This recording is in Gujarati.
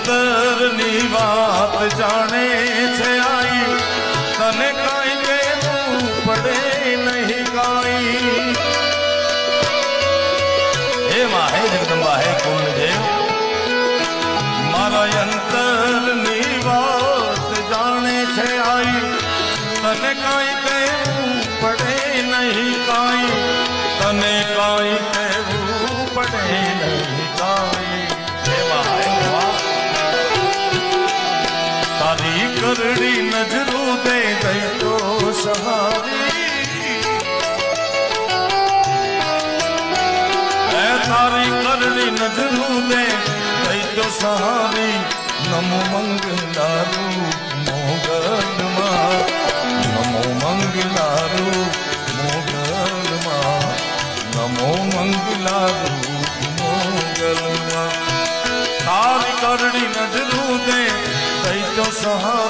અંતરની વાત જાણે છે આઈ તને કાંઈ કહેવું પડે નહીં કાંઈ હે માં હે જગદંબા હે કુંડદેવ મારા અંતરની વાત જાણે છે આઈ તને કાંઈ કહેવું પડે નહીં કાંઈ તને કાંઈ કહેવું પડે નહીં કાંઈ તારી કરડી નજરો દે ગઈ તો સહારી તારી કરડી નજરો દે ગઈ તો સહારી નમો મંગલારૂ મોગલમાં નમો મંગલારૂ મોગલમાં નમો મંગલારૂ મોગલમાં તારી કરડી નજરો દે કઈ તો સહારી